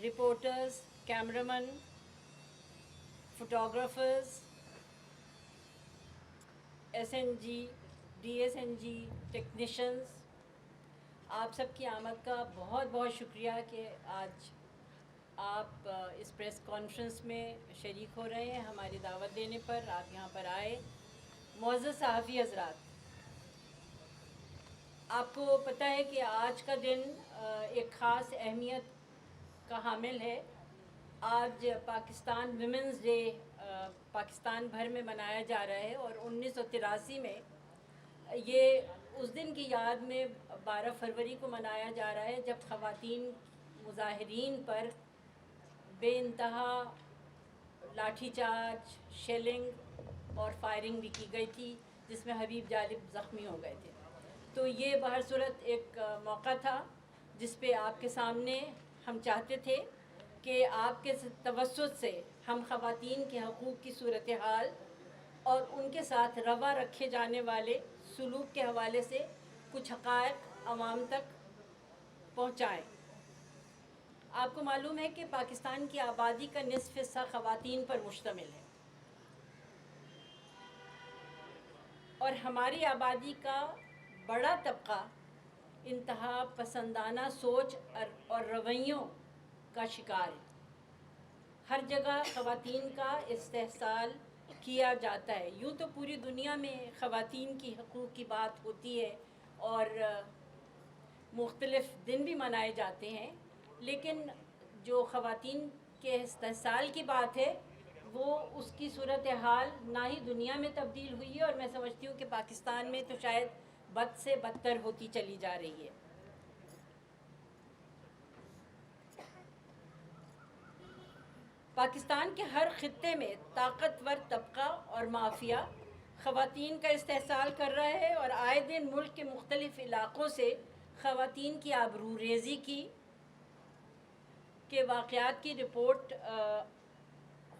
reporters, cameramen, photographers, SNG, DSNG, technicians, آپ سب کی آمد کا بہت بہت شکریہ کہ آج آپ اس پریس کانفرنس میں شریک ہو رہے ہیں. ہماری دعوت دینے پر آپ یہاں پر آئے. معزز صحافی حضرات، آپ کو پتہ ہے کہ آج کا دن ایک خاص اہمیت کا حامل ہے. آج پاکستان ویمنز ڈے پاکستان بھر میں منایا جا رہا ہے، اور 1983 میں یہ اس دن کی یاد میں 12 فروری کو منایا جا رہا ہے جب خواتین مظاہرین پر بے انتہا لاٹھی چارج، شیلنگ اور فائرنگ بھی کی گئی تھی، جس میں حبیب جالب زخمی ہو گئے تھے. تو یہ بہر صورت ایک موقع تھا جس پہ آپ کے سامنے ہم چاہتے تھے کہ آپ کے توسط سے ہم خواتین کے حقوق کی صورتحال اور ان کے ساتھ روا رکھے جانے والے سلوک کے حوالے سے کچھ حقائق عوام تک پہنچائیں. آپ کو معلوم ہے کہ پاکستان کی آبادی کا نصف حصہ خواتین پر مشتمل ہے، اور ہماری آبادی کا بڑا طبقہ انتہا پسندانہ سوچ اور رویوں کا شکار ہے. ہر جگہ خواتین کا استحصال کیا جاتا ہے. یوں تو پوری دنیا میں خواتین کی حقوق کی بات ہوتی ہے اور مختلف دن بھی منائے جاتے ہیں، لیکن جو خواتین کے استحصال کی بات ہے وہ اس کی صورتحال نہ ہی دنیا میں تبدیل ہوئی ہے، اور میں سمجھتی ہوں کہ پاکستان میں تو شاید بد سے بدتر ہوتی چلی جا رہی ہے. پاکستان کے ہر خطے میں طاقتور طبقہ اور مافیا خواتین کا استحصال کر رہا ہے، اور آئے دن ملک کے مختلف علاقوں سے خواتین کی آبروریزی کے واقعات کی رپورٹ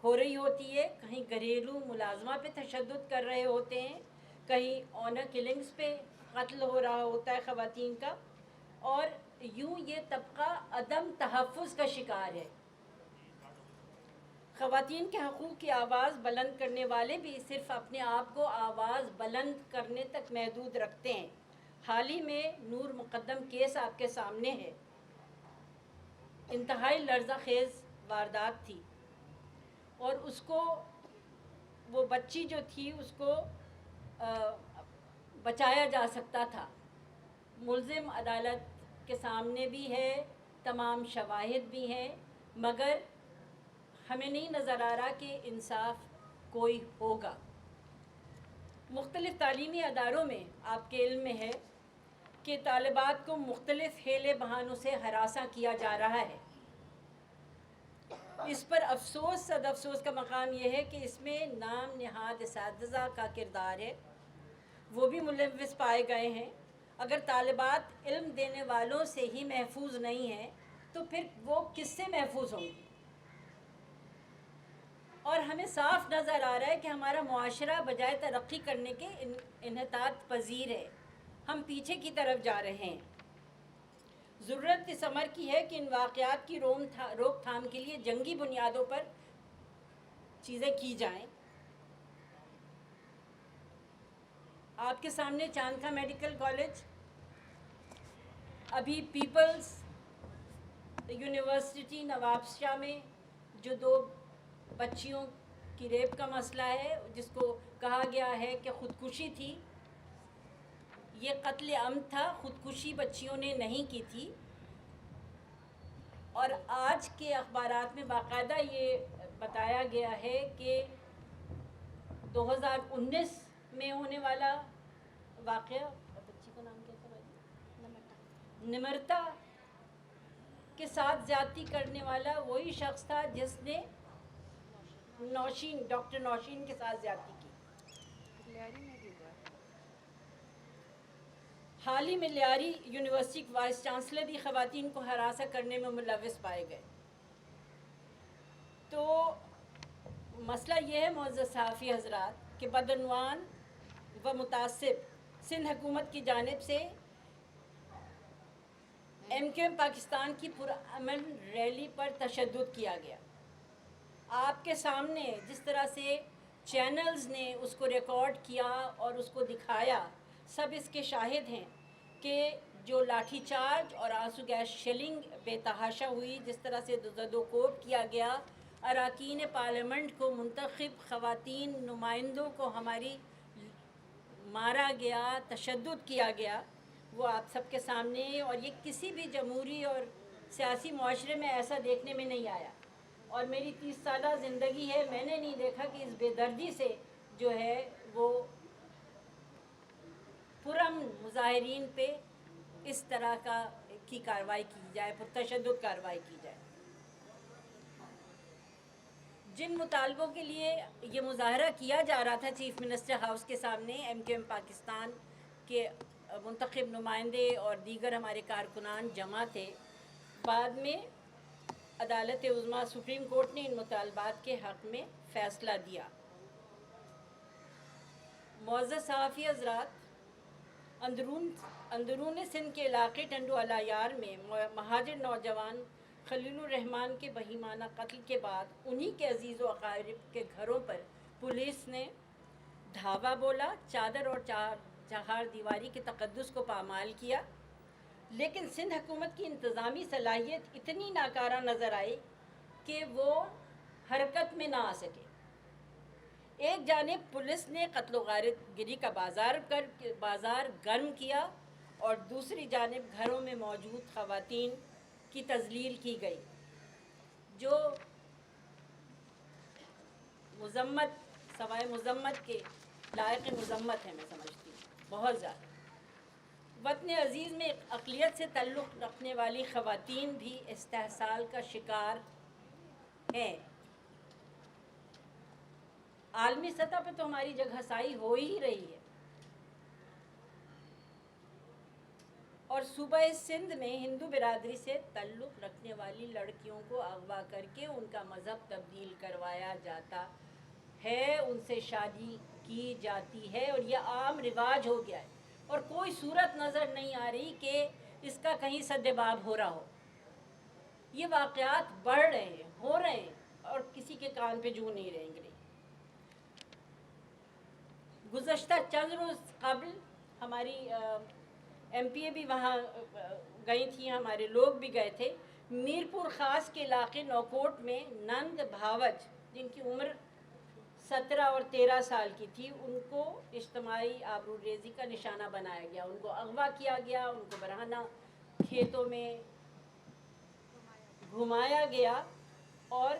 ہو رہی ہوتی ہے. کہیں گھریلو ملازمہ پہ تشدد کر رہے ہوتے ہیں، کہیں آنر کلنگز پہ قتل ہو رہا ہوتا ہے خواتین کا، اور یوں یہ طبقہ عدم تحفظ کا شکار ہے. خواتین کے حقوق کی آواز بلند کرنے والے بھی صرف اپنے آپ کو آواز بلند کرنے تک محدود رکھتے ہیں. حال ہی میں نور مقدم کیس آپ کے سامنے ہے. انتہائی لرزہ خیز واردات تھی، اور اس کو وہ بچی جو تھی اس کو بچایا جا سکتا تھا. ملزم عدالت کے سامنے بھی ہے، تمام شواہد بھی ہیں، مگر ہمیں نہیں نظر آ رہا کہ انصاف کوئی ہوگا. مختلف تعلیمی اداروں میں آپ کے علم میں ہے کہ طالبات کو مختلف ہیلے بہانوں سے ہراساں کیا جا رہا ہے. اس پر افسوس صد افسوس کا مقام یہ ہے کہ اس میں نام نہاد اساتذہ کا کردار ہے، وہ بھی ملوث پائے گئے ہیں. اگر طالبات علم دینے والوں سے ہی محفوظ نہیں ہیں تو پھر وہ کس سے محفوظ ہوں گی؟ اور ہمیں صاف نظر آ رہا ہے کہ ہمارا معاشرہ بجائے ترقی کرنے کے انحطاط پذیر ہے. ہم پیچھے کی طرف جا رہے ہیں. ضرورت اس امر کی ہے کہ ان واقعات کی روک تھام کے لیے جنگی بنیادوں پر چیزیں کی جائیں. آپ کے سامنے چاندکا میڈیکل کالج، ابھی پیپلز یونیورسٹی نواب شاہ میں جو 2 بچیوں کی ریپ کا مسئلہ ہے، جس کو کہا گیا ہے کہ خودکشی تھی، یہ قتل عمد تھا، خودکشی بچیوں نے نہیں کی تھی. اور آج کے اخبارات میں باقاعدہ یہ بتایا گیا ہے کہ 2019 میں ہونے والا واقعہ، بچی کا نام کیا تھا بھائی؟ نمرتا کے ساتھ زیادتی کرنے والا وہی شخص تھا جس نے ڈاکٹر نوشین کے ساتھ زیادتی کی. حال ہی میں لیاری یونیورسٹی کے وائس چانسلر بھی خواتین کو ہراساں کرنے میں ملوث پائے گئے. تو مسئلہ یہ ہے معزز صحافی حضرات کہ بدعنوان و متعصب سندھ حکومت کی جانب سے ایم کیو ایم پاکستان کی پرامن ریلی پر تشدد کیا گیا. آپ کے سامنے جس طرح سے چینلز نے اس کو ریکارڈ کیا اور اس کو دکھایا، سب اس کے شاہد ہیں کہ جو لاٹھی چارج اور آنسو گیس شیلنگ بے تحاشا ہوئی، جس طرح سے زد و کوب کیا گیا، اراکین پارلیمنٹ کو، منتخب خواتین نمائندوں کو ہماری مارا گیا، تشدد کیا گیا، وہ آپ سب کے سامنے. اور یہ کسی بھی جمہوری اور سیاسی معاشرے میں ایسا دیکھنے میں نہیں آیا. اور میری 30 سالہ زندگی ہے، میں نے نہیں دیکھا کہ اس بے دردی سے جو ہے وہ پرامن مظاہرین پہ اس طرح کی کارروائی کی جائے، پرتشدد کارروائی کی جائے. جن مطالبوں کے لیے یہ مظاہرہ کیا جا رہا تھا چیف منسٹر ہاؤس کے سامنے، ایم کیو ایم پاکستان کے منتخب نمائندے اور دیگر ہمارے کارکنان جمع تھے. بعد میں عدالت عظمیٰ سپریم کورٹ نے ان مطالبات کے حق میں فیصلہ دیا. معزز صحافی حضرات، اندرون سندھ کے علاقے ٹنڈو الیار میں مہاجر نوجوان خلیل الرحمان کے بہیمانہ قتل کے بعد انہی کے عزیز و اقارب کے گھروں پر پولیس نے دھاوا بولا، چادر اور چہار دیواری کے تقدس کو پامال کیا. لیکن سندھ حکومت کی انتظامی صلاحیت اتنی ناکارہ نظر آئی کہ وہ حرکت میں نہ آ سکے. ایک جانب پولیس نے قتل و غارت گری کا بازار گرم کیا اور دوسری جانب گھروں میں موجود خواتین کی تذلیل کی گئی، جو مذمت سوائے مذمت کے لائق مذمت ہے. میں سمجھتی ہوں بہت زیادہ. وطن عزیز میں اقلیت سے تعلق رکھنے والی خواتین بھی استحصال کا شکار ہیں. عالمی سطح پہ تو ہماری جگہ سائی ہو ہی رہی ہے. اور صوبہ سندھ میں ہندو برادری سے تعلق رکھنے والی لڑکیوں کو اغوا کر کے ان کا مذہب تبدیل کروایا جاتا ہے، ان سے شادی کی جاتی ہے، اور یہ عام رواج ہو گیا ہے. اور کوئی صورت نظر نہیں آ رہی کہ اس کا کہیں سد باب ہو رہا ہو. یہ واقعات بڑھ رہے ہیں، ہو رہے ہیں، اور کسی کے کان پہ جوں نہیں رہیں گے. گزشتہ چند روز قبل ہماری ایم پی اے بھی وہاں گئی تھیں، ہمارے لوگ بھی گئے تھے. میرپور خاص کے علاقے نوکوٹ میں نند بھاوج، جن کی عمر 17 اور 13 سال کی تھی، ان کو اجتماعی آبروریزی کا نشانہ بنایا گیا. ان کو اغوا کیا گیا، ان کو برہنہ کھیتوں میں گھمایا گیا اور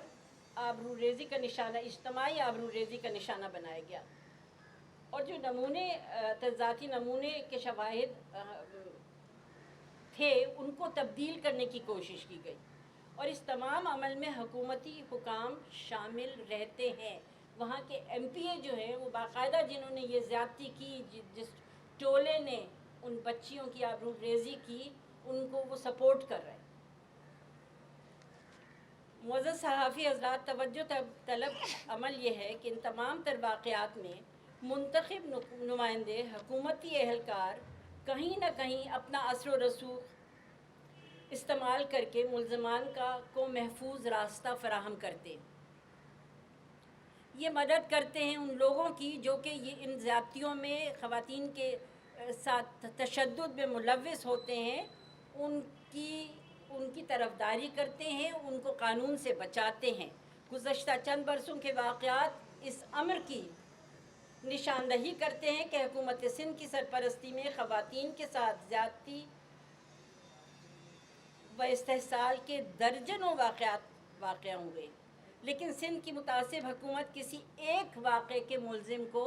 آبروریزی کا نشانہ، اجتماعی آبروریزی کا نشانہ بنایا گیا. اور جو نمونے ذاتی نمونے کے شواہد تھے ان کو تبدیل کرنے کی کوشش کی گئی. اور اس تمام عمل میں حکومتی حکام شامل رہتے ہیں. وہاں کے ایم پی اے جو ہیں وہ باقاعدہ جنہوں نے یہ زیادتی کی، جس ٹولے نے ان بچیوں کی آبروریزی کی، ان کو وہ سپورٹ کر رہے ہیں. معزز صحافی حضرات، توجہ طلب عمل یہ ہے کہ ان تمام تر واقعات میں منتخب نمائندے، حکومتی اہلکار کہیں نہ کہیں اپنا اثر و رسوخ استعمال کر کے ملزمان کو محفوظ راستہ فراہم کرتے ہیں. یہ مدد کرتے ہیں ان لوگوں کی جو کہ یہ ان زیادتیوں میں خواتین کے ساتھ تشدد میں ملوث ہوتے ہیں، ان کی طرفداری کرتے ہیں، ان کو قانون سے بچاتے ہیں. گزشتہ چند برسوں کے واقعات اس امر کی نشاندہی کرتے ہیں کہ حکومت سندھ کی سرپرستی میں خواتین کے ساتھ زیادتی و استحصال کے درجنوں واقعات واقع ہوئے، لیکن سندھ کی متعصب حکومت کسی ایک واقعے کے ملزم کو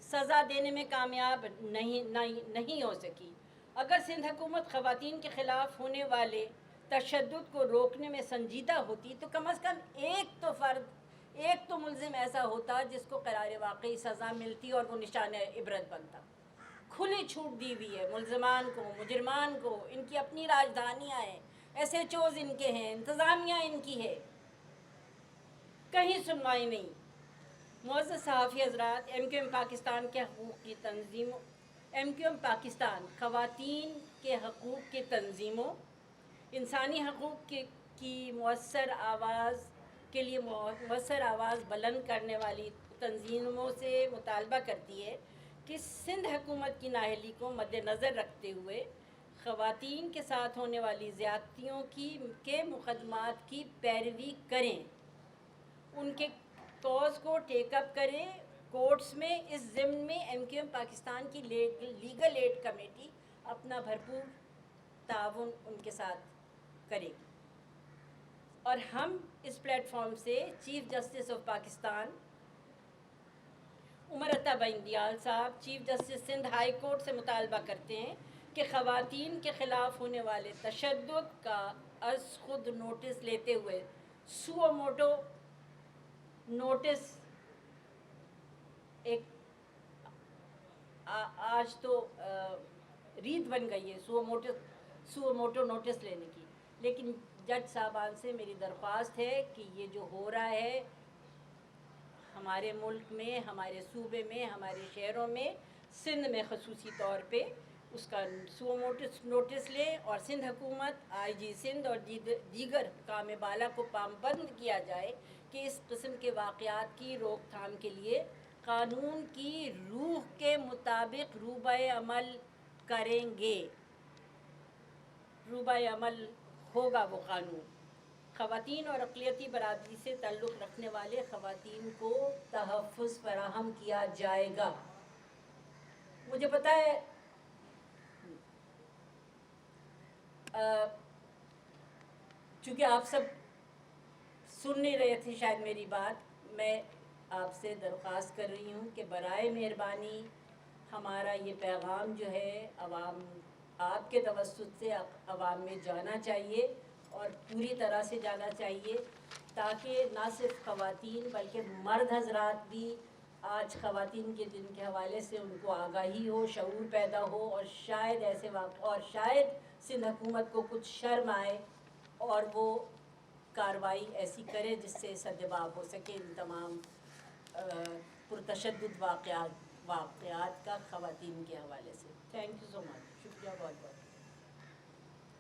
سزا دینے میں کامیاب نہیں ہو سکی. اگر سندھ حکومت خواتین کے خلاف ہونے والے تشدد کو روکنے میں سنجیدہ ہوتی تو کم از کم ایک تو ملزم ایسا ہوتا جس کو قرار واقعی سزا ملتی اور وہ نشان عبرت بنتا. کھلی چھوٹ دی ہوئی ہے ملزمان کو، مجرمان کو. ان کی اپنی راجدھانیاں ہیں، ایس ایچ اوز ان کے ہیں، انتظامیہ ان کی ہے، کہیں سنوائی نہیں. معزز صحافی حضرات، ایم کیو ایم پاکستان کے حقوق کی تنظیم ایم کیو ایم پاکستان خواتین کے حقوق کی تنظیموں، انسانی حقوق کی مؤثر آواز کے لیے مؤثر آواز بلند کرنے والی تنظیموں سے مطالبہ کرتی ہے کہ سندھ حکومت کی نااہلی کو مد نظر رکھتے ہوئے خواتین کے ساتھ ہونے والی زیادتیوں کے مقدمات کی پیروی کریں، ان کے کوز کو ٹیک اپ کریں کورٹس میں۔ اس ضمن میں ایم کیو ایم پاکستان کی لیگل ایڈ کمیٹی اپنا بھرپور تعاون ان کے ساتھ کرے گی، اور ہم اس پلیٹ فارم سے chief justice of Pakistan Umar Ata Bandial صاحب، chief justice Sindh high court سے مطالبہ کرتے ہیں کہ خواتین کے خلاف ہونے والے تشدد کا از خود نوٹس لیتے ہوئے سو موٹو نوٹس، ایک آج تو ریت بن گئی ہے سو موٹو نوٹس لینے کی، لیکن جج صاحبان سے میری درخواست ہے کہ یہ جو ہو رہا ہے ہمارے ملک میں، ہمارے صوبے میں، ہمارے شہروں میں، سندھ میں خصوصی طور پہ اس کا سو نوٹس لیں، اور سندھ حکومت، آئی جی سندھ اور دیگر حکام بالا کو پابند کیا جائے کہ اس قسم کے واقعات کی روک تھام کے لیے قانون کی روح کے مطابق روبہ عمل کریں گے، روبہ عمل ہوگا وہ قانون۔ خواتین اور اقلیتی برادری سے تعلق رکھنے والے خواتین کو تحفظ فراہم کیا جائے گا۔ مجھے پتہ ہے چونکہ آپ سب سن نہیں رہے تھے شاید میری بات، میں آپ سے درخواست کر رہی ہوں کہ برائے مہربانی ہمارا یہ پیغام جو ہے عوام، آپ کے توسط سے عوام میں جانا چاہیے، اور پوری طرح سے جانا چاہیے، تاکہ نہ صرف خواتین بلکہ مرد حضرات بھی آج خواتین کے دن کے حوالے سے ان کو آگاہی ہو، شعور پیدا ہو، اور شاید ایسے اور شاید سندھ حکومت کو کچھ شرم آئے اور وہ کارروائی ایسی کرے جس سے سدباب ہو سکے ان تمام پرتشدد واقعات کا خواتین کے حوالے سے۔ تھینک یو سو مچ، شکریہ بہت بہت۔